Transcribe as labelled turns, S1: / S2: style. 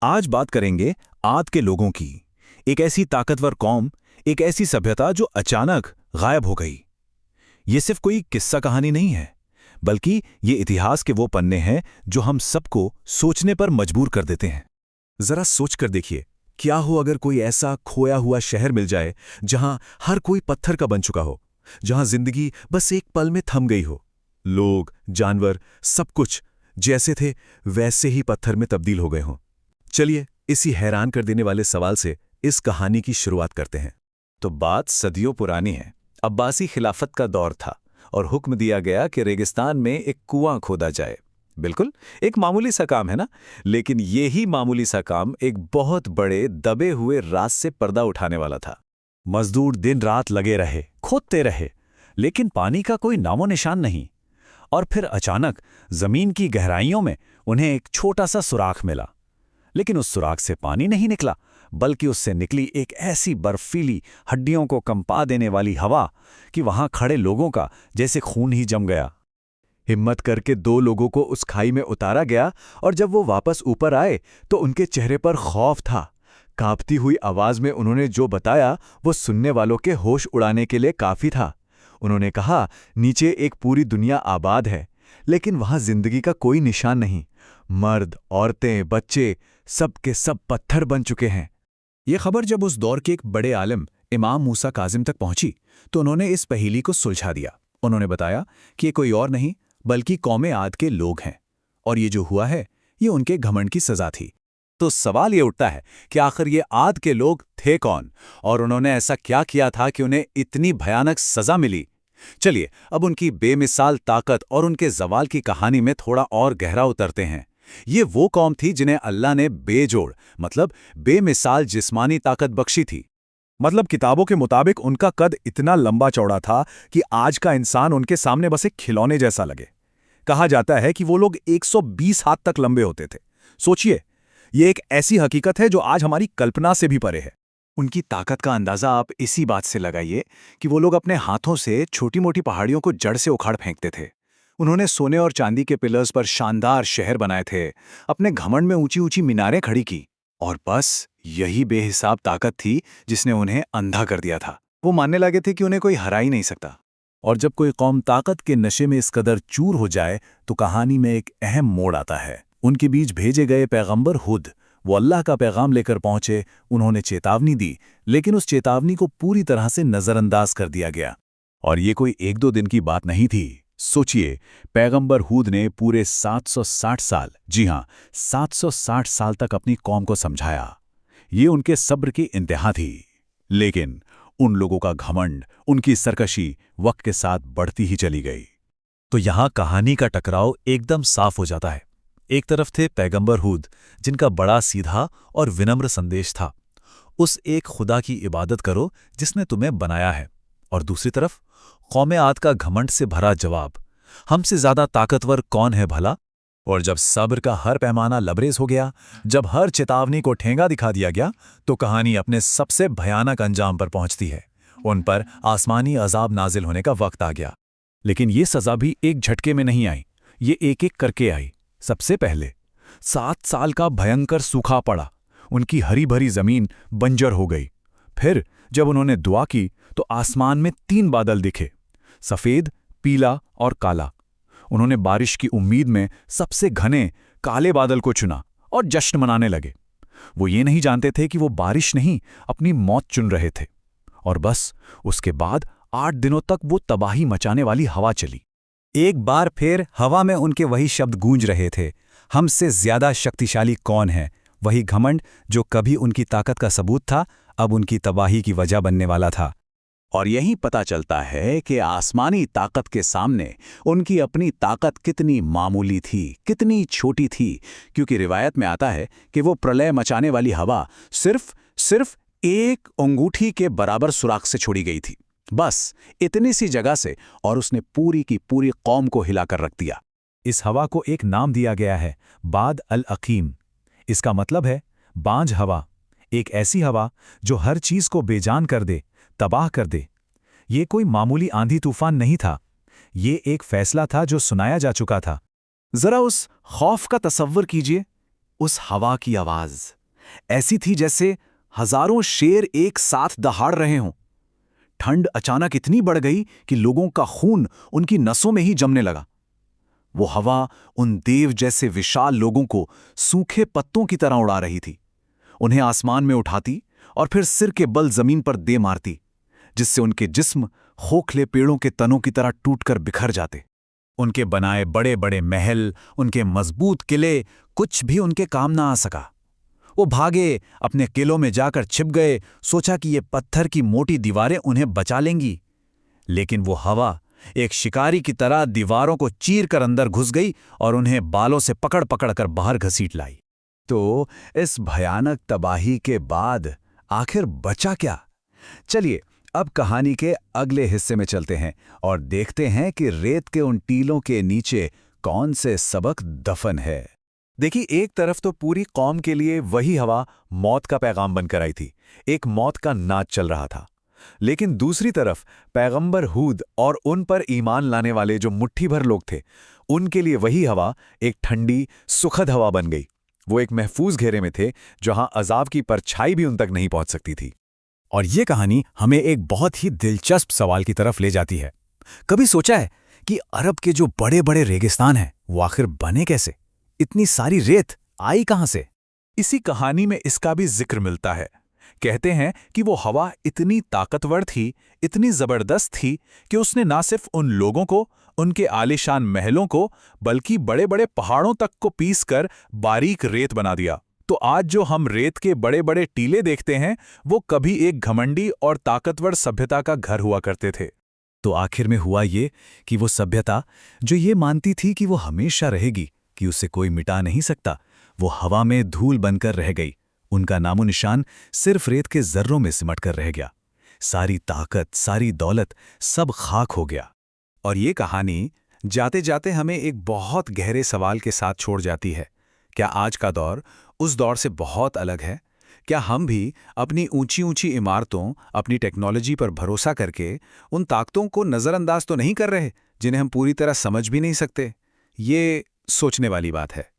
S1: आज बात करेंगे आद के लोगों की। एक ऐसी ताकतवर कौम, एक ऐसी सभ्यता जो अचानक गायब हो गई। ये सिर्फ कोई किस्सा कहानी नहीं है, बल्कि ये इतिहास के वो पन्ने हैं जो हम सबको सोचने पर मजबूर कर देते हैं। जरा सोच कर देखिए, क्या हो अगर कोई ऐसा खोया हुआ शहर मिल जाए जहां हर कोई पत्थर का बन चुका हो, जहां जिंदगी बस एक पल में थम गई हो। लोग, जानवर, सब कुछ जैसे थे वैसे ही पत्थर में तब्दील हो गए हों। चलिए इसी हैरान कर देने वाले सवाल से इस कहानी की शुरुआत करते हैं। तो बात सदियों पुरानी है। अब्बासी खिलाफत का दौर था और हुक्म दिया गया कि रेगिस्तान में एक कुआं खोदा जाए। बिल्कुल एक मामूली सा काम है ना, लेकिन यही मामूली सा काम एक बहुत बड़े दबे हुए राज से पर्दा उठाने वाला था। मजदूर दिन रात लगे रहे, खोदते रहे, लेकिन पानी का कोई नामो निशान नहीं। और फिर अचानक जमीन की गहराइयों में उन्हें एक छोटा सा सुराख मिला। लेकिन उस सुराख से पानी नहीं निकला, बल्कि उससे निकली एक ऐसी बर्फीली, हड्डियों को कंपा देने वाली हवा कि वहां खड़े लोगों का जैसे खून ही जम गया। हिम्मत करके 2 लोगों को उस खाई में उतारा गया और जब वो वापस ऊपर आए तो उनके चेहरे पर खौफ था। कांपती हुई आवाज में उन्होंने जो बताया वो सुनने वालों के होश उड़ाने के लिए काफी था। उन्होंने कहा, नीचे एक पूरी दुनिया आबाद है, लेकिन वहां जिंदगी का कोई निशान नहीं। मर्द, औरतें, बच्चे, सब के सब पत्थर बन चुके हैं। ये खबर जब उस दौर के एक बड़े आलिम इमाम मूसा काजिम तक पहुंची तो उन्होंने इस पहेली को सुलझा दिया। उन्होंने बताया कि ये कोई और नहीं बल्कि कौमे आद के लोग हैं, और ये जो हुआ है ये उनके घमंड की सजा थी। तो सवाल ये उठता है कि आखिर ये आद के लोग थे कौन, और उन्होंने ऐसा क्या किया था कि उन्हें इतनी भयानक सजा मिली। चलिए अब उनकी बेमिसाल ताकत और उनके जवाल की कहानी में थोड़ा और गहरा उतरते हैं। ये वो कौम थी जिन्हें अल्लाह ने बेजोड़ मतलब बेमिसाल जिस्मानी ताकत बख्शी थी। मतलब किताबों के मुताबिक उनका कद इतना लंबा चौड़ा था कि आज का इंसान उनके सामने बस एक खिलौने जैसा लगे। कहा जाता है कि वो लोग 120 हाथ तक लंबे होते थे। सोचिए, ये एक ऐसी हकीकत है जो आज हमारी कल्पना से भी परे है। उनकी ताकत का अंदाजा आप इसी बात से लगाइए कि वो लोग अपने हाथों से छोटी मोटी पहाड़ियों को जड़ से उखाड़ फेंकते थे। उन्होंने सोने और चांदी के पिलर्स पर शानदार शहर बनाए थे, अपने घमंड में ऊंची ऊंची मीनारें खड़ी की, और बस यही बेहिसाब ताकत थी जिसने उन्हें अंधा कर दिया था। वो मानने लगे थे कि उन्हें कोई हरा ही नहीं सकता। और जब कोई कौम ताकत के नशे में इस कदर चूर हो जाए तो कहानी में एक अहम मोड़ आता है। उनके बीच भेजे गए पैगंबर हुद, वो अल्लाह का पैगाम लेकर पहुंचे। उन्होंने चेतावनी दी, लेकिन उस चेतावनी को पूरी तरह से नजरअंदाज कर दिया गया। और ये कोई 1-2 दिन की बात नहीं थी। सोचिए, पैगंबर हूद ने पूरे 760 साल, जी हां 760 साल तक अपनी कौम को समझाया। ये उनके सब्र की इंतहा थी। लेकिन उन लोगों का घमंड, उनकी सरकशी वक्त के साथ बढ़ती ही चली गई। तो यहां कहानी का टकराव एकदम साफ हो जाता है। एक तरफ थे पैगंबर हूद, जिनका बड़ा सीधा और विनम्र संदेश था, उस एक खुदा की इबादत करो जिसने तुम्हें बनाया है। और दूसरी तरफ कौमे आद का घमंड से भरा जवाब, हमसे ज्यादा ताकतवर कौन है भला। और जब सब्र का हर पैमाना लबरेज हो गया, जब हर चेतावनी को ठेंगा दिखा दिया गया, तो कहानी अपने सबसे भयानक अंजाम पर पहुंचती है। उन पर आसमानी अजाब नाजिल होने का वक्त आ गया। लेकिन ये सजा भी एक झटके में नहीं आई, ये एक एक करके आई। सबसे पहले 7 साल का भयंकर सूखा पड़ा, उनकी हरी भरी जमीन बंजर हो गई। फिर जब उन्होंने दुआ की तो आसमान में 3 बादल दिखे, सफेद, पीला और काला। उन्होंने बारिश की उम्मीद में सबसे घने काले बादल को चुना और जश्न मनाने लगे। वो ये नहीं जानते थे कि वो बारिश नहीं, अपनी मौत चुन रहे थे। और बस उसके बाद 8 दिनों तक वो तबाही मचाने वाली हवा चली। एक बार फिर हवा में उनके वही शब्द गूंज रहे थे, हमसे ज्यादा शक्तिशाली कौन है। वही घमंड जो कभी उनकी ताकत का सबूत था, अब उनकी तबाही की वजह बनने वाला था। और यही पता चलता है कि आसमानी ताकत के सामने उनकी अपनी ताकत कितनी मामूली थी, कितनी छोटी थी। क्योंकि रिवायत में आता है कि वो प्रलय मचाने वाली हवा सिर्फ एक अंगूठी के बराबर सुराख से छोड़ी गई थी, बस इतनी सी जगह से, और उसने पूरी की पूरी कौम को हिलाकर रख दिया। इस हवा को एक नाम दिया गया है, बाद अल अकीम। इसका मतलब है बांझ हवा, एक ऐसी हवा जो हर चीज को बेजान कर दे, तबाह कर दे। ये कोई मामूली आंधी तूफान नहीं था, ये एक फैसला था जो सुनाया जा चुका था। जरा उस खौफ का तसव्वुर कीजिए,
S2: उस हवा की आवाज ऐसी थी जैसे हजारों शेर एक साथ दहाड़ रहे हों। ठंड अचानक इतनी बढ़ गई कि लोगों का खून उनकी नसों में ही जमने लगा। वो हवा उन देव जैसे विशाल लोगों को सूखे पत्तों की तरह उड़ा रही थी। उन्हें आसमान में उठाती और फिर सिर के बल जमीन पर दे मारती, जिससे उनके जिस्म खोखले पेड़ों के तनों की तरह टूटकर बिखर जाते। उनके बनाए बड़े बड़े महल, उनके मजबूत किले, कुछ भी उनके काम ना आ सका। वो भागे, अपने किलों में जाकर छिप गए, सोचा कि ये पत्थर की मोटी दीवारें उन्हें बचा लेंगी। लेकिन वो हवा एक शिकारी की तरह दीवारों को चीर कर अंदर घुस गई और उन्हें बालों से पकड़ पकड़ कर बाहर घसीट लाई। तो इस भयानक तबाही के बाद आखिर बचा क्या? चलिए अब कहानी के अगले हिस्से में चलते हैं और देखते हैं कि रेत के उन टीलों के नीचे कौन से सबक दफन है। देखिए, एक तरफ तो पूरी कौम के लिए वही हवा मौत का पैगाम बनकर आई थी, एक मौत का नाच चल रहा था। लेकिन दूसरी तरफ पैगंबर हूद और उन पर ईमान लाने वाले जो मुट्ठी भर लोग थे, उनके लिए वही हवा एक ठंडी सुखद हवा बन गई। वो एक महफूज घेरे में थे जहां अजाब की परछाई भी उन तक नहीं पहुंच सकती थी। और ये कहानी हमें एक बहुत ही दिलचस्प सवाल की तरफ ले जाती है। कभी सोचा है कि अरब के जो बड़े बड़े रेगिस्तान हैं वो आखिर बने कैसे? इतनी सारी रेत आई कहां से?
S1: इसी कहानी में इसका भी जिक्र मिलता है। कहते हैं कि वो हवा इतनी ताकतवर थी, इतनी जबरदस्त थी कि उसने ना सिर्फ उन लोगों को, उनके आलीशान महलों को, बल्कि बड़े बड़े पहाड़ों तक को पीसकर बारीक रेत बना दिया। तो आज जो हम रेत के बड़े बड़े टीले देखते हैं, वो कभी एक घमंडी और ताकतवर सभ्यता का घर हुआ करते थे।
S2: तो आखिर में हुआ ये कि वो सभ्यता जो ये मानती थी कि वो हमेशा रहेगी, कि उसे कोई मिटा नहीं सकता, वो हवा में धूल बनकर रह गई। उनका नामो निशान सिर्फ रेत के जर्रों में सिमट कर रह गया। सारी ताकत, सारी दौलत, सब खाक हो गया। और ये कहानी जाते जाते हमें एक बहुत गहरे सवाल के साथ छोड़ जाती है। क्या आज का दौर उस दौर से बहुत अलग है? क्या हम भी अपनी ऊंची ऊंची इमारतों, अपनी टेक्नोलॉजी पर भरोसा करके उन ताकतों को नज़रअंदाज तो नहीं कर रहे जिन्हें हम पूरी तरह समझ भी नहीं सकते? ये सोचने वाली बात है।